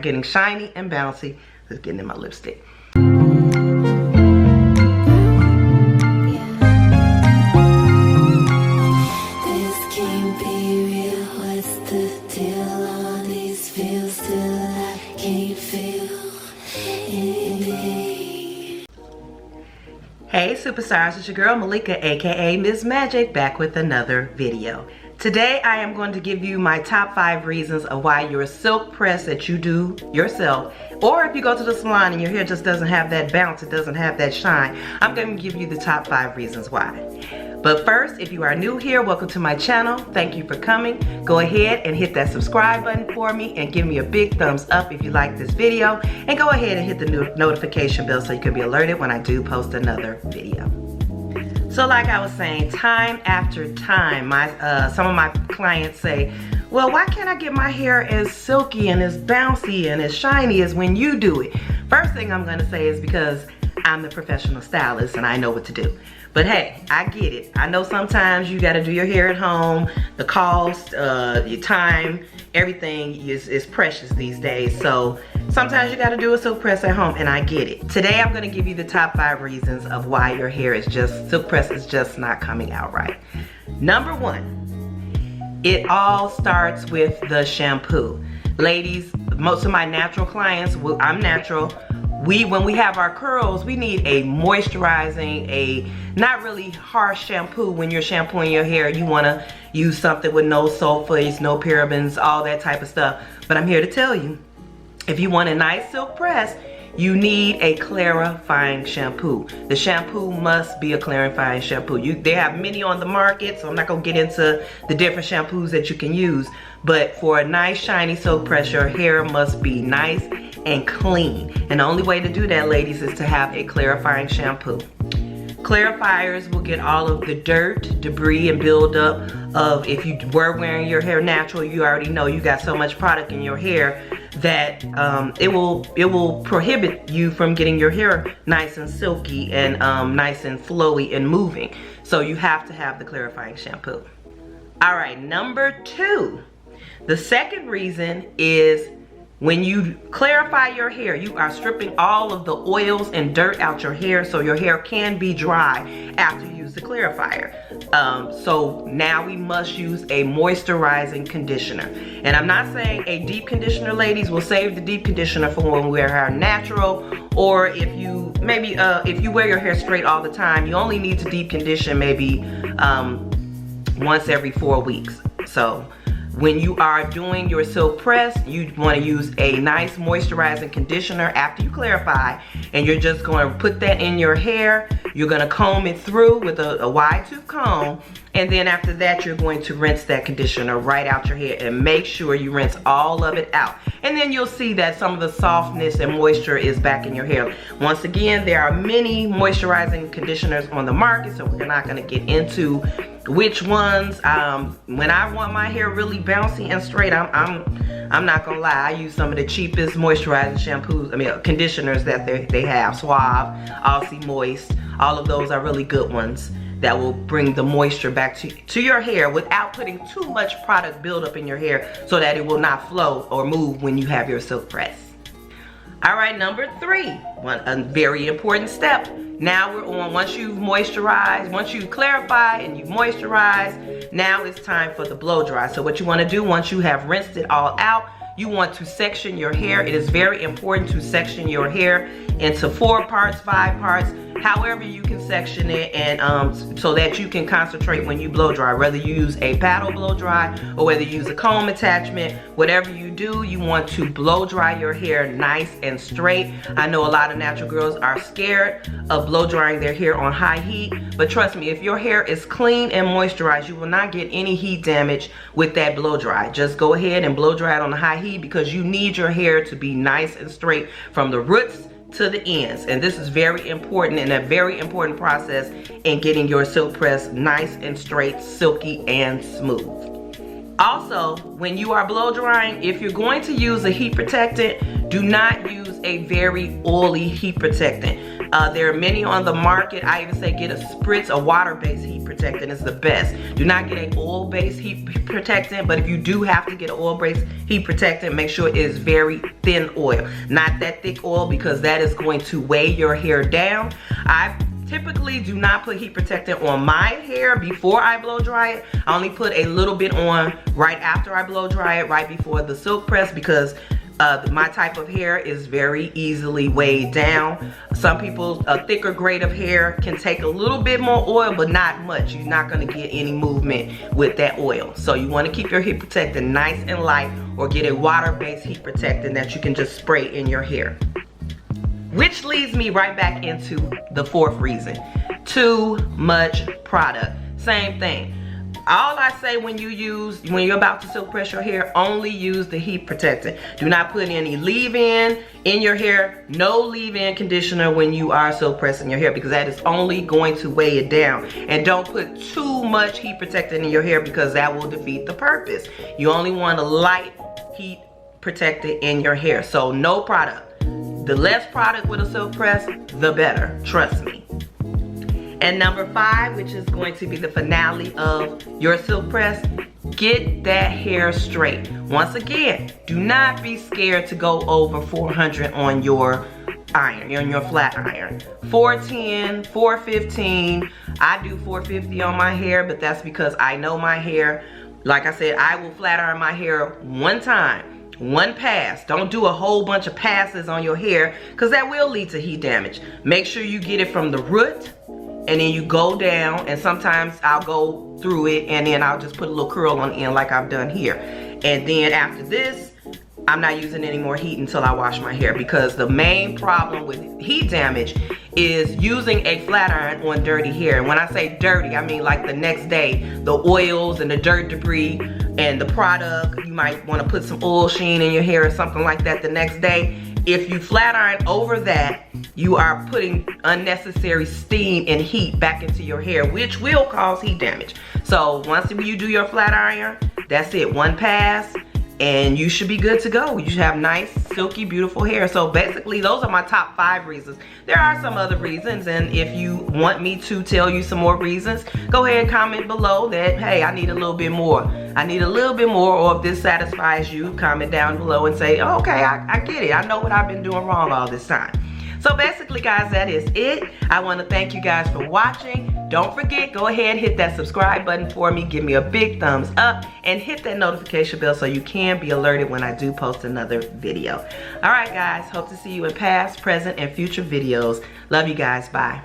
getting shiny and bouncy. It's getting in my lipstick. Hey superstars, it's your girl Malika, aka Ms. Magic, back with another video. Today I am going to give you my top 5 reasons of why your silk press that you do yourself, or if you go to the salon and your hair just doesn't have that bounce, it doesn't have that shine, I'm going to give you the top 5 reasons why. But first, if you are new here, welcome to my channel. Thank you for coming. Go ahead and hit that subscribe button for me and give me a big thumbs up if you like this video. And go ahead and hit the notification bell so you can be alerted when I do post another video. So like I was saying, time after time, some of my clients say, well, why can't I get my hair as silky and as bouncy and as shiny as when you do it? First thing I'm going to say is because I'm the professional stylist and I know what to do. But hey, I get it. I know sometimes you gotta do your hair at home. The cost, your time, everything is precious these days. So sometimes you gotta do a silk press at home, and I get it. Today I'm gonna give you the top 5 reasons of why your hair is silk press is just not coming out right. Number 1, it all starts with the shampoo. Ladies, most of my natural clients, I'm natural, when we have our curls, we need a moisturizing, a not really harsh shampoo. When you're shampooing your hair, you want to use something with no sulfates, no parabens, all that type of stuff. But I'm here to tell you, if you want a nice silk press, you need a clarifying shampoo. The shampoo must be a clarifying shampoo. They have many on the market, so I'm not going to get into the different shampoos that you can use. But for a nice shiny silk press, your hair must be nice and clean. And the only way to do that, ladies, is to have a clarifying shampoo. Clarifiers will get all of the dirt, debris, and buildup of, if you were wearing your hair natural, you already know you got so much product in your hair that it will prohibit you from getting your hair nice and silky and nice and flowy and moving. So you have to have the clarifying shampoo. All right, number 2. The second reason is when you clarify your hair, you are stripping all of the oils and dirt out your hair so your hair can be dry after you use the clarifier. So now we must use a moisturizing conditioner. And I'm not saying a deep conditioner, ladies. We'll save the deep conditioner for when we wear hair natural, or if you if you wear your hair straight all the time, you only need to deep condition maybe once every 4 weeks. So when you are doing your silk press, you want to use a nice moisturizing conditioner after you clarify, and you're just going to put that in your hair. You're going to comb it through with a wide tooth comb, and then after that you're going to rinse that conditioner right out your hair, and make sure you rinse all of it out. And then you'll see that some of the softness and moisture is back in your hair. Once again, there are many moisturizing conditioners on the market, so we're not going to get into which ones. When I want my hair really bouncy and straight, I'm not gonna lie, I use some of the cheapest moisturizing shampoos, conditioners that they have. Suave, Aussie Moist, all of those are really good ones that will bring the moisture back to your hair without putting too much product buildup in your hair, so that it will not flow or move when you have your silk press. All right, number 3, a very important step. Now we're on, once you've moisturized, once you've clarified and you've moisturized, now it's time for the blow dry. So what you want to do, once you have rinsed it all out, you want to section your hair. It is very important to section your hair into 4 parts, 5 parts, however you can section it, and so that you can concentrate when you blow dry. Whether you use a paddle blow dry or whether you use a comb attachment, whatever you do, you want to blow dry your hair nice and straight. I know a lot of natural girls are scared of blow drying their hair on high heat, but trust me, if your hair is clean and moisturized, you will not get any heat damage with that blow dry. Just go ahead and blow dry it on the high heat, because you need your hair to be nice and straight from the roots to the ends. And this is very important, and a very important process in getting your silk press nice and straight, silky and smooth. Also, when you are blow drying, if you're going to use a heat protectant, do not use a very oily heat protectant. There are many on the market. I even say get a spritz, a water-based heat protectant is the best. Do not get an oil-based heat protectant, but if you do have to get an oil-based heat protectant, make sure it is very thin oil, not that thick oil, because that is going to weigh your hair down. I typically do not put heat protectant on my hair before I blow dry it. I only put a little bit on right after I blow dry it, right before the silk press, because my type of hair is very easily weighed down. Some people, a thicker grade of hair can take a little bit more oil, but not much. You're not gonna get any movement with that oil. So you wanna keep your heat protectant nice and light, or get a water-based heat protectant that you can just spray in your hair. Which leads me right back into the fourth reason. Too much product. Same thing. All I say when you're about to silk press your hair, only use the heat protectant. Do not put any leave-in in your hair. No leave-in conditioner when you are silk pressing your hair, because that is only going to weigh it down. And don't put too much heat protectant in your hair, because that will defeat the purpose. You only want a light heat protectant in your hair. So no product. The less product with a silk press, the better. Trust me. And number 5, which is going to be the finale of your silk press, get that hair straight. Once again, do not be scared to go over 400 on your iron, on your flat iron. 410, 415. I do 450 on my hair, but that's because I know my hair. Like I said, I will flat iron my hair one time. One pass. Don't do a whole bunch of passes on your hair, because that will lead to heat damage. Make sure you get it from the root, and then you go down, and sometimes I'll go through it and then I'll just put a little curl on the end like I've done here. And then after this, I'm not using any more heat until I wash my hair, because the main problem with heat damage is using a flat iron on dirty hair. And when I say dirty, I mean like the next day, the oils and the dirt debris and the product, you might want to put some oil sheen in your hair or something like that the next day. If you flat iron over that, you are putting unnecessary steam and heat back into your hair, which will cause heat damage. So once you do your flat iron, that's it, one pass, and you should be good to go. You should have nice, silky, beautiful hair. So basically, those are my top 5 reasons. There are some other reasons, and if you want me to tell you some more reasons, go ahead and comment below that, hey, I need a little bit more. I need a little bit more, or if this satisfies you, comment down below and say, oh, okay, I get it. I know what I've been doing wrong all this time. So basically, guys, that is it. I want to thank you guys for watching. Don't forget, go ahead and hit that subscribe button for me. Give me a big thumbs up and hit that notification bell so you can be alerted when I do post another video. All right, guys. Hope to see you in past, present, and future videos. Love you guys. Bye.